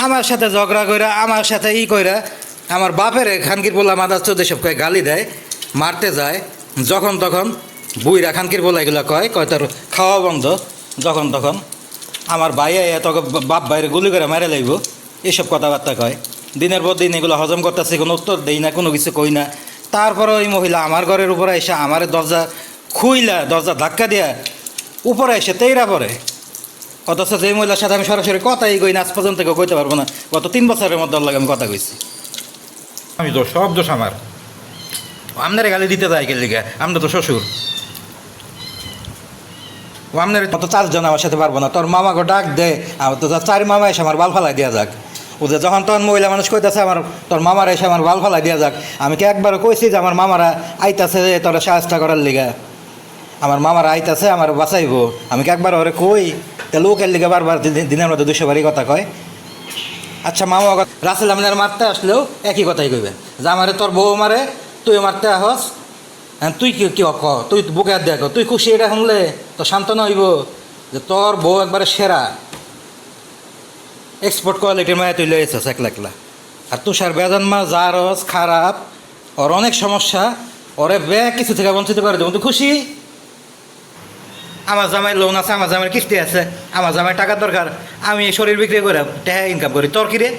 আমার সাথে ঝগড়া কইরা আমার সাথে কইরা আমার বাপের খানকির পোলা মাদার চোদ্দ সব কয় গালি দেয়, মারতে যায়। যখন তখন বুইরা খানকির পোলা এগুলো কয় কয় তোর খাওয়া বন্ধ। যখন তখন আমার ভাইয়া এত বাপ ভাইয়ের গুলি করে মেরে লাগব, এইসব কথাবার্তা কয়। দিনের পর দিন এগুলো হজম করতেছে, কোনো উত্তর দেই না, কোনো কিছু কই না। তারপরে ওই মহিলা আমার ঘরের উপরে এসে আমার দরজা খুইলা দরজা ধাক্কা দিয়া উপরে এসে তেইরা পড়ে। অথচ যে মহিলার সাথে আমি সরাসরি কথাই কই না, আজ পর্যন্ত কেউ কইতে পারবো না গত 3 বছরের মধ্যে লাগে আমি কথা কইছি। আমি তো সব দোষ আমার, আপনারে গালি দিতে যায় কে লিগে? আমরা তো শ্বশুর, ও আপনার মতো 4 জন আমার সাথে পারবো না। তোর মামাকে ডাক দে, আমার তো 4 মামা এসে আমার বাল ফালাই দিয়া যাক। ও যে যখন তখন মহিলা মানুষ কইতেছে আমার তোর মামারা এসে আমার বাল ফালাই দিয়া যাক। আমি কি একবারও কইছি যে আমার মামারা আইতাছে তোরা সাহায্য করার লিগা? আমার মামারা আইতাছে আমার বাঁচাইবো, আমি কি একবার ওরে কই? তা লোকের লিগে বারবার দিনের মধ্যে 200 বারই কথা কয়। আচ্ছা মামা রাসেল আপনার মারতে আসলেও একই কথাই কইবেন যে আমারে তোর বউ মারে, তুই মারতে আহস। হ্যাঁ তুই কি কি ক, তুই বুকে হাত দেখো, তুই খুশি এটা শুনলে তো সান্ত্বনা হইব যে তোর বউ একবারে সেরা এক্সপোর্ট কোয়ালিটির মায়া তুই লইয়েছিস একলা। আর তুষার বেজন্মা জারস খারাপ, ওর অনেক সমস্যা, ওরে কিছু থেকে বঞ্চিত করে দেবো। তুই খুশি? আমার জামাই লোন আছে, আমার জামাইয়ের কিস্তি আছে, আমার জামাই টাকার দরকার, আমি শরীর বিক্রি করে টাকা ইনকাম করি, তোর কিরে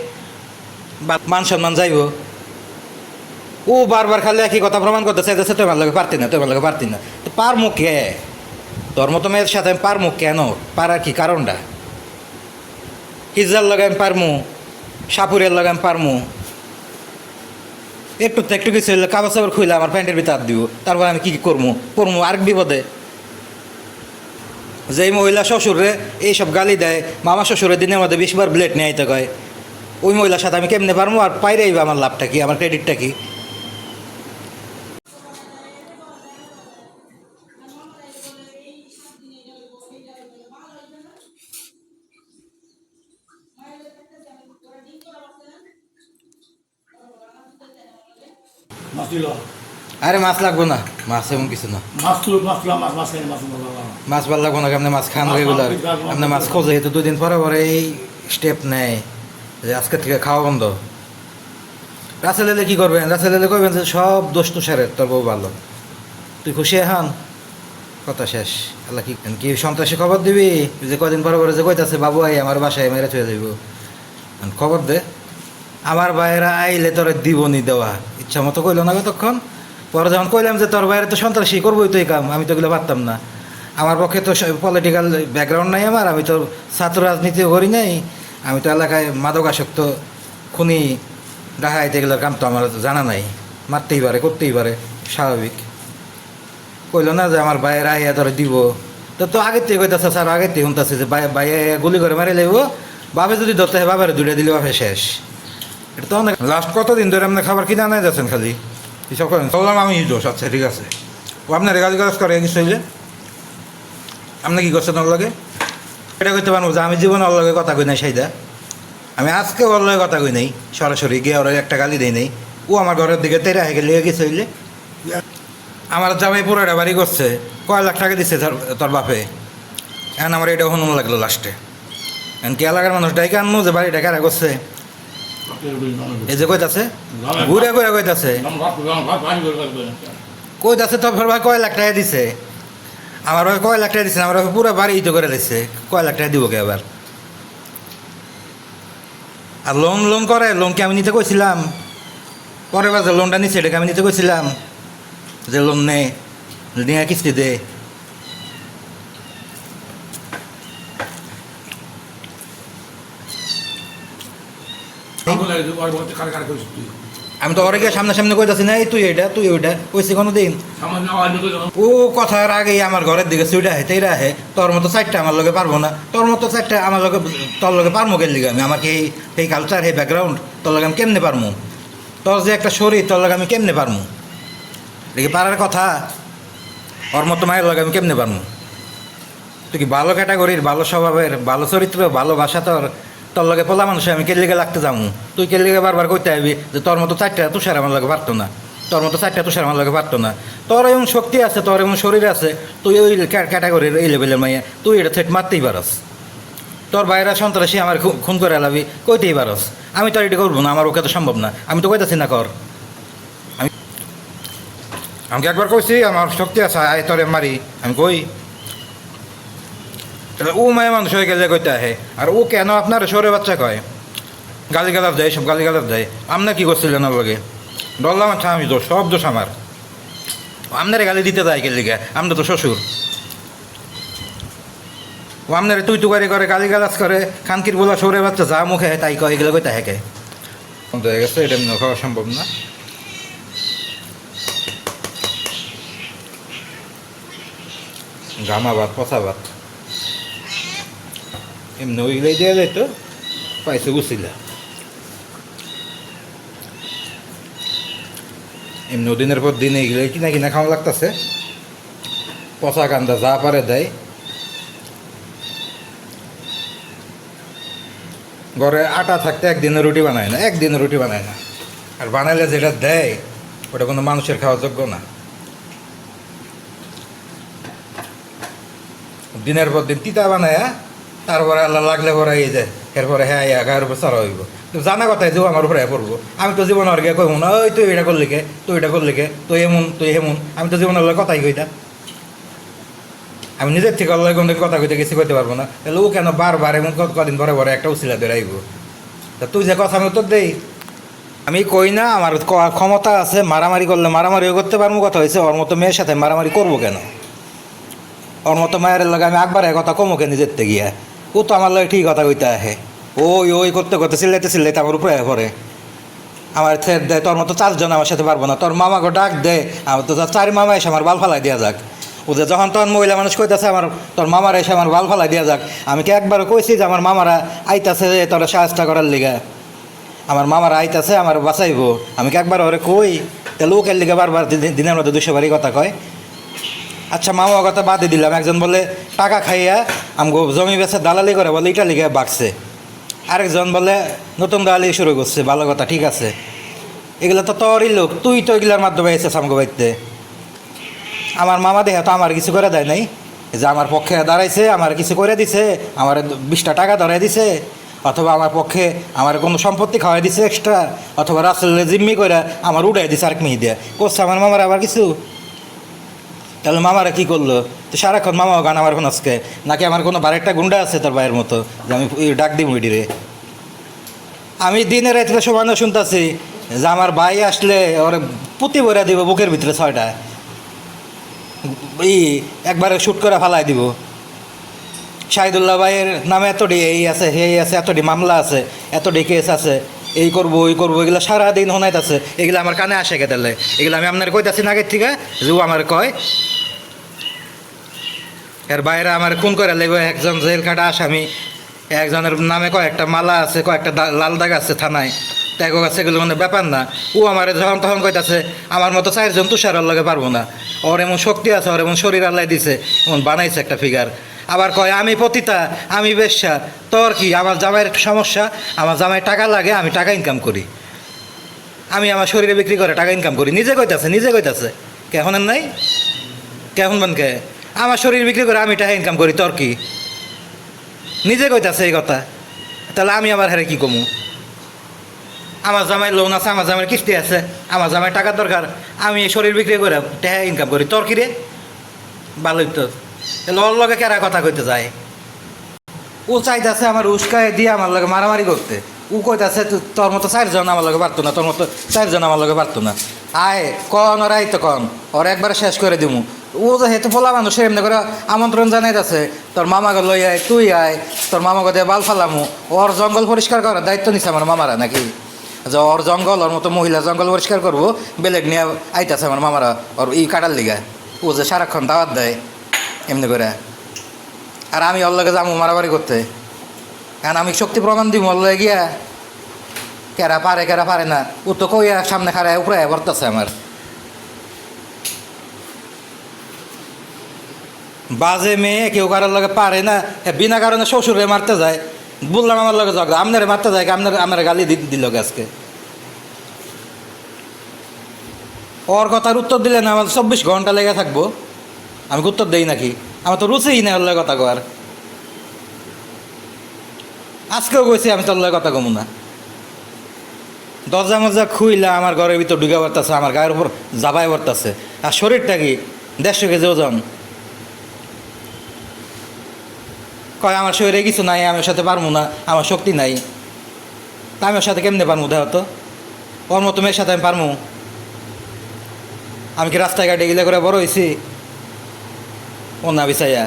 মান সম্মান যাইব? ও বারবার খালি একই কথা প্রমাণ করতে চাইতেছে তোর ভালো লাগে পারতি না, তোর ভালো লাগে পারতি না। তো পারমু কে? তোর মতো মেয়ের সাথে আমি পারমু কেন? পারার কি কারণটা? হিজার লাগাই আমি পারমু, সাপুরের লাগাই আমি পারমু, একটু কিছু হইলে কাগজ চাপড় খুইলে আমার প্যান্টের ভিতরে হাত দিব, তারপর আমি কী করবো আরেক বিপদে। যেই মহিলা শ্বশুরে এইসব গালি দেয়, মামা শ্বশুরের দিনের মধ্যে 20 বার ব্লেড নিয়ে আইতে কয়, ওই মহিলার সাথে আমি কেমনে পারবো? আর পাইরেই বা আমার লাভটা কি, আমার ক্রেডিটটা কি? আরে মাছ লাগবো না, মাছ এমন কিছু না। মাছ ভাল লাগবো না, আপনি মাছ খান রেগুলার, আপনি মাছ খোঁজে তো 2 দিন পরে পরে এই স্টেপ নেয় যে আজকের থেকে খাওয়া বন্ধ। রাসেল এলে কী করবেন? রাসেল এলে কইবেন যে সব দোষ তুষারের, তোর বউ ভালো, তুই খুশি এখন? কথা শেষ। আল্লাহ কি সন্ত্রাসী খবর দিবি যে কদিন পরে পরে যে কইতাছে বাবু আই আমার বাসায় মেরে চলে যাইব? খবর দে। আমার বাইরে আইলে তোর দিবনি দেওয়া ইচ্ছা মতো কইল না তখন। পরে যখন কইলাম যে তোর বাইরে তো সন্ত্রাসী করবোই তো এই কাম, আমি তো এগুলো পারতাম না। আমার পক্ষে তো পলিটিক্যাল ব্যাকগ্রাউন্ড নাই, আমি তো ছাত্র রাজনীতিও করি নাই, আমি তো এলাকায় মাদকাসক্ত খুনি ডাহাইতে এগুলোর কাম তো আমার জানা নাই। মারতেই পারে, করতেই পারে, স্বাভাবিক। কইল না যে আমার বাইরে আইয়া তোর দিব, তো আগের থেকে কইতাছে স্যার, আগের থেকে শুনতেছে যে বাইরে গুলি করে মারি লাগবো, বাপে যদি ধরতে হয় বাবার 2টা দিলে বাপে শেষ। এটা তো অনেক। লাস্ট কতদিন ধরে আপনার খাবার কিনে আনাই যাচ্ছেন খালি এসব করেন? বললাম আমি দোষ। আচ্ছা ঠিক আছে, ও আপনার গালি গালাজ করে কিছু হইলে আপনি কী করছেন ওর লগে? এটা করতে পারবো যে আমি জীবনে ওর লগে কথা কই নাই সাইদা, আমি আজকে ওর লগে কথা কই নাই সরাসরি গিয়ে ওর একটা গালি দেই নাই। ও আমার ঘরের দিকে তেরা হেগে লেগে গেছে হইলে। আমার জামাই পুরোটা বাড়ি করছে, কয় লাখ টাকা দিচ্ছে তোর বাপে। এখন আমার এটা হনুন লাগলো লাস্টে। এখন কি এলাকার মানুষ ডাইকে আনবো যে বাড়িটা কারা করছে? এই যে কইতাছে ঘুরে ঘুরে কইতাছে তোর ভাই কয় লাখ টাকা দিছে, আমার ভাই কয় লাখ টাকা দিচ্ছে, আমার ভাই পুরো বাড়ি তো করে দিচ্ছে, কয় লাখ টাকা দিব কে আবার? আর লোন করে, লোন কি আমি নিতে কইছিলাম? পরের বার যে লোনটা নিচ্ছে এটাকে আমি নিতে কইছিলাম যে লোন নে নিয়ে কিস্তি দে? আমি তো ওরে সামনে কইতাছি না তুই এটা তুই ওইটা কইছি কোনো দিন? ও কথার আগেই আমার ঘরের দিকে সুইটা হে তেইরা হে, তোর মতো 4টা আমার লগে পারবো না, তোর মতো 4টা আমার লগে, তোর লগে পারমো কেন লিগে? আমি আমাকে এই কালচার এই ব্যাকগ্রাউন্ড তোর লগে আমি কেমনে পারমু? তোর যে একটা শরীর, তোর লগে আমি কেমনে পারমু? দেখি পারার কথা, ওর মতো মায়ের লগে আমি কেমনে পারমু? তুই কি ভালো ক্যাটাগরির, ভালো স্বভাবের, ভালো চরিত্র, ভালোবাসা তোর লগে পোলা মানুষ আমি কেলিগে লাগতে যাবো? তুই কেলিগে বারবার কইতে আসবি যে তোর মতো 4টা তুষার আমার লগে পারতো না, তোর মতো 4টা তুষার আমার লগে পারতো না। তোর এমন শক্তি আছে, তোর এমন শরীর আছে, তুই ওই ক্যাটাগরির এই লেভেলের মাইয়া, তুই এটা থ্রেট মারতেই পারস। তোর বাইরা সন্ত্রাসী আমার খুন করে এলাবি কইতেই পারস। আমি তো আর এটা করবো না, আমার ওকে তো সম্ভব না, আমি তো কইতাছি না কর। আমি আমাকে একবার কইছি আমার শক্তি আছে আয় তোরে মারি, আমি কই ও মায়ের মানুষ হয়ে গেলে কইতে আহে। আর ও কেন আপনার শহরে বাচ্চা কয়, গালি গালাজ দেয়, সব গালি গালাজ দেয়। আপনার কী করছিলেন আমাকে? ডরলাম, আচ্ছা আমি দোষ, সব দোষ আমার। আপনারে গালি দিতে দেয় কে লিগে? আমরা তো শ্বশুর। ও আপনারে তুই তুকারি করে, গালি গালাজ করে, খানকির বলা শহরে বাচ্চা যা মুখে তাই কয়, এগুলো কইতে হেঁকে হয়ে গেছে। এটা খাওয়া সম্ভব না। গামা ভাত, পচা ভাত এমনি ওইগুলোই দেওয়া যাইতো, পাইছে গুছিলা। এমনি দিনের পর দিন এইগুলো কিনা কিনা খাওয়া লাগতেছে। পচা কান্দা যা পারে দেয়। ঘরে আটা থাকতে একদিনে রুটি বানায় না, একদিনে রুটি বানায় না। আর বানাইলে যেটা দেয় ওটা কোনো মানুষের খাওয়ার যোগ্য না। দিনের পর দিন তিতা বানায়, তারপরে আল্লাহ লাগলে পরে এই যায়, এরপরে হ্যাঁ গায়ের উপর চড়া হইব। তো জানা কথাই যে আমার উপরে পড়বো। আমি তো জীবন আর গিয়ে কইব না, ওই তুই এটা করলি কে, তুই এটা করলি কে, তুই এমন তুই হেমন। আমি তো জীবনের কথাই কইতা। আমি নিজের থেকে আল্লাহ কোন কথা কইতে গেছি কইতে পারবো না। তাহলে ও কেন বারবার এমন কদিন পরে পরে একটা উচিলা ধরে আইব? তা তুই যে কথা আমি উত্তর দেই। আমি কই না আমার ক্ষমতা আছে, মারামারি করলে মারামারিও করতে পারবো। কথা হয়েছে ওর মতো মেয়ের সাথে মারামারি করবো কেন? ওর মতো মায়ের লাগে আমি একবারে কথা কমুকে নিজের থেকে গিয়া। ও তো আমার লাগে ঠিক কথা কইতে আহে। ওই ওই করতে করতে চিল্লাইতে চিল্লাইতে আমার উপরে পড়ে। আমার থের দেয়, তোর মতো 4 জন আমার সাথে পারবো না। তোর মামাকে ডাক দে, আমার তো 4 মামা এসে আমার বাল ফালাই দেওয়া যাক। ও যে যখন তখন মহিলা মানুষ কইতেছে আমার, তোর মামারা এসে আমার বাল ফালাই দেওয়া যাক। আমি কি একবারও কইছি যে আমার মামারা আইতাছে তোর সাহায্য করার লিগা? আমার মামারা আইতাছে আমার বাঁচাইবো, আমি কি একবার ওরে কই? তাহলে ওকের লিগে বারবার দিনের মধ্যে 200 বারই কথা কয়। আচ্ছা মামা কথা বাদে দিলাম, একজন বলে টাকা খাইয়া আমগো জমি বেচে দালালি করে বলে এটা লিগে বাগছে। আরেকজন বলে নতুন দালালি শুরু করছে, ভালো কথা ঠিক আছে। এগুলো তো তোরই লোক, তুই তো এগুলোর মাধ্যমে এসেছ আমগো বাড়িতে। আমার মামা দেখে তো আমার কিছু করে দেয় নাই, যে আমার পক্ষে দাঁড়াইছে, আমার কিছু করে দিছে, আমার 20টা টাকা ধরাই দিছে, অথবা আমার পক্ষে আমার কোনো সম্পত্তি খাওয়াই দিছে এক্সট্রা, অথবা রাসেলে জিম্মি করে আমার উড়াই দিছে আরেক মেয়ে দিয়ে করছে আমার মামার আবার কিছু। তাহলে মামারা কী করলো? তো সারাক্ষণ মামাও গান আমার এখন আজকে নাকি আমার কোনো বারেকটা গুন্ডা আছে তোর ভাইয়ের মতো যে আমি ডাক দিই মুইডিরে। আমি দিনের রাত্রে সমানে শুনতেছি যে আমার ভাই আসলে ওরে পুঁতি ভরে দিব বুকের ভিতরে 6টা, একবারে শ্যুট করে ফালাই দিব। শাহিদুল্লাহ ভাইয়ের নামে এতটি এই আছে সেই আছে, এতটি মামলা আছে, এতটি কেস আছে, এই করবো ওই করবো, এগুলো সারাদিন শোনাইতেছে। এগুলো আমার কানে আসে কে? তাহলে এগুলো আমি আপনার কইতাছি না আগের থেকে যে ও আমার কয়। এর বাইরে আমার খুন করে লাগবে একজন জেল খাটা আসামি, একজনের নামে কয়েকটা মালা আছে, কয়েকটা লাল দাগ আছে থানায়, ত্যাগো আছে, এগুলো মানে ব্যাপার না। ও আমার যখন তখন কইতাছে আমার মতো 4 জন তুষার লগে পারবো না, ওর এমন শক্তি আছে, ওর এমন শরীর আল্লাহ দিছে, এমন বানাইছে একটা ফিগার। আবার কয় আমি পতিতা, আমি বেশ্যা। তোর কি? আমার জামাইয়ের সমস্যা, আমার জামাই টাকা লাগে, আমি টাকা ইনকাম করি, আমি আমার শরীরে বিক্রি করে টাকা ইনকাম করি। নিজে কইতাছে কে শোনেন নাই? কে শুনবেন কে? আমার শরীর বিক্রি করে আমি টাকা ইনকাম করি, তোর কি? নিজে কইতাছে এই কথা। তাহলে আমি আবার হারে কী কমু? আমার জামাই লোন আছে, আমার জামাইয়ের কিস্তি আছে, আমার জামাই টাকার দরকার, আমি শরীর বিক্রি করে টাকা ইনকাম করি, তোর কি রে? ভালোই তো। তাহলে ওর লগে কেরা কথা কইতে যায়? ও চাইতেছে আমার উস্কায় দিয়ে আমার লগে মারামারি করতে। ও কইতাছে তোর মতো 4 জন আমার লগে পারতো না, তোর মতো 4 জন আমার লগে পারতো না। আয় কন ওর আইতো কন, ওর একবারে শেষ করে দিমু। ও যে হেতু পোলা মানুষ এমনি করে আমন্ত্রণ জানাইতেছে, তোর মামাকে লই আয়, তুই আয়, তোর মামাকে দিয়ে বাল ফালামু। ওর জঙ্গল পরিষ্কার করার দায়িত্ব নিছে আমার মামারা নাকি? যে ওর জঙ্গল, ওর মতো মহিলা জঙ্গল পরিষ্কার করবো, বেলেগ নিয়ে আইতাছে আমার মামারা ওর কাটার লিগা। ও যে সারাক্ষণ দাওয়াত দেয় এমনি করে, আর আমি ওর লগে যাবো মারামারি করতে। কারণ আমি শক্তি প্রমাণ দিব ওর লগে গিয়া, কেরা পারে না। ও তো কইয়া সামনে খারায় উপরে বর্তাছে আমার। বাজে মেয়ে কেউ কারোর লগে পারে না, বিনা কারণে শ্বশুরে মারতে যায়। বললাম আমার লগে ঝগড়া, আপনারে মারতে যায়, আমার গালি দিল আজকে। ওর কথার উত্তর দিলে না আমার 24 ঘন্টা লেগে থাকবো। আমি উত্তর দেই নাকি? আমার তো রুচিই না ওর লগে কথা কর। আজকেও কইছি আমি তোর লগে কথা কমু না। দরজা মরজা খুইলা আমার ঘরের ভিতর ঢুকে পড়তেছে, আমার গায়ের উপর জাবাই পড়তেছে। আর শরীরটা কি 150 কেজি ওজন। কয় আমার শরীরে কিছু নাই, আমি ওর সাথে পারবো না, আমার শক্তি নাই। তা আমি ওর সাথে কেমনে পারবো দেহ তো? ওর মতো মেয়ের সাথে আমি পারবো? আমি কি রাস্তায় ঘাটে গিলে করে বড় হয়েছি? ও না বিছাইয়া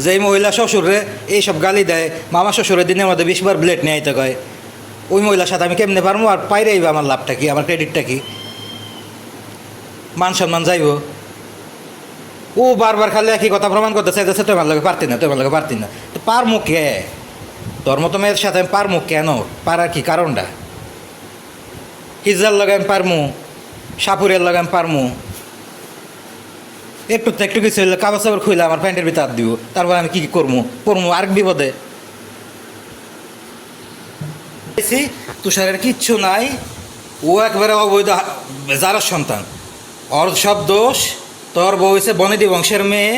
যেই মহিলা শ্বশুরে এইসব গালি দেয়, মামা শ্বশুরের দিনের মধ্যে 20 বার ব্লেড নিয়ে আইতে কয়, ওই মহিলার সাথে আমি কেমনে পারবো? আর পাইরেই বা আমার লাভটা কি, আমার ক্রেডিটটা কি? মান সম্মান যাইব? ও বারবার খালি একই কথা প্রমাণ করতে চাইতেছে, তোমার লাগে পারতি না, তোমার লাগে পারতি না। তো পারমু কে? তোর মতো মেয়ের সাথে আমি পারমু কেন? পারার কি কারণটা? হিজার লাগে আমি পারমু, সাপুরের লাগে আমি পারমু। একটু তো একটু কিছু হইলে কাগজ চাপড় খুইলে আমার প্যান্টের ভিতরে হাত দিব, তারপর আমি কী কী করবো? পড়মু আরেক বিপদে। তুষারের কিচ্ছু নাই, ও একবারে অবৈধ যারা সন্তান, ওর সব দোষ। তোর বউ হয়েছে বনেদি বংশের মেয়ে,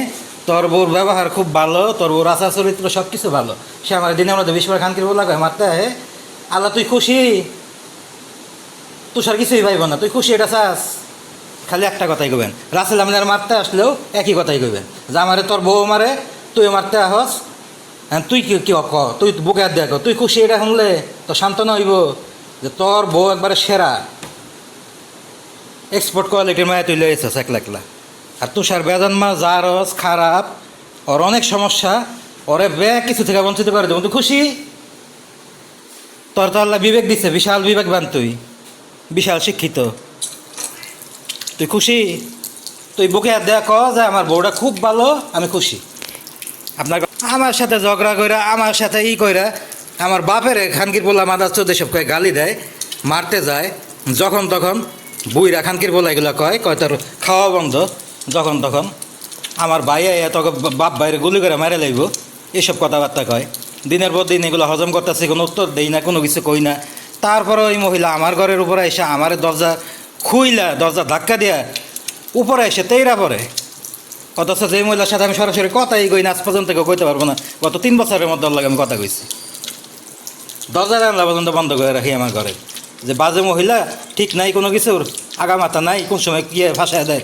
তোর বউর ব্যবহার খুব ভালো, তোর বউর আচার চরিত্র সব কিছু ভালো। সে আমার দিনে আমরা 20 বার খানকির বউ লাগায় মারতে হয়। আল্লাহ তুই খুশি? তুষার কিছুই পাইব না, তুই খুশি এটা চাস? খালি একটা কথাই কবেন, রাসেল আমাদের মারতে আসলেও একই কথাই কবেন যে আমারে তোর বউ মারে, তুই মারতে আহস। হ্যাঁ তুই কি কি ক, তুই বুকে হাত দেখো, তুই খুশি এটা শুনলে? তোর সান্ত্বনা হইব যে তোর বউ একবারে সেরা, এক্সপোর্ট কোয়ালিটির মায়া তুই লইয়েছিস একলা একলা। আর তুষার বেজন্মা জারস খারাপ, ওর অনেক সমস্যা, ওরে কিছু থেকে বঞ্চিত করে দেবো, তুই খুশি? তোর তো আল্লাহ বিবেক দিছে, বিশাল বিবেকবান তুই, বিশাল শিক্ষিত, তুই খুশি? তুই বুকে হাত দেয়া ক যে আমার বউটা খুব ভালো, আমি খুশি। আপনার আমার সাথে ঝগড়া কইরা, আমার সাথে ই কইরা, আমার বাপের খানকির পোলা মাদার চোদ্দ সব কয়ে গালি দেয়, মারতে যায়, যখন তখন বুইরা খানকির পোলা এগুলো কয় কয় তোর খাওয়া বন্ধ, যখন তখন আমার ভাইয়া এত বাপ ভাইয়ের গুলি করে মেরে লাইব, এসব কথাবার্তা কয়। দিনের পর দিন এগুলো হজম করতেছে, কোনো উত্তর দেই না, কোনো কিছু কই না। তারপরে ওই মহিলা আমার ঘরের উপরে এসে আমার দরজা খুইলা, দরজা ধাক্কা দিয়া উপরে এসে তেইরা পড়ে। অথচ যে মহিলার সাথে আমি সরাসরি কথাই কই না, আজ পর্যন্ত কেউ কইতে পারবো না গত 3 বছরের মধ্যে লাগে আমি কথা কইছি। দরজা জানলা পর্যন্ত বন্ধ করে রাখি আমার ঘরে, যে বাজে মহিলা, ঠিক নাই কোনো কিছুর আগামাথা নাই, কোন সময় কি ভাষায় দেয়।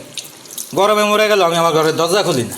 গরমে মরে গেল আমি আমার ঘরের দরজা খুলি না।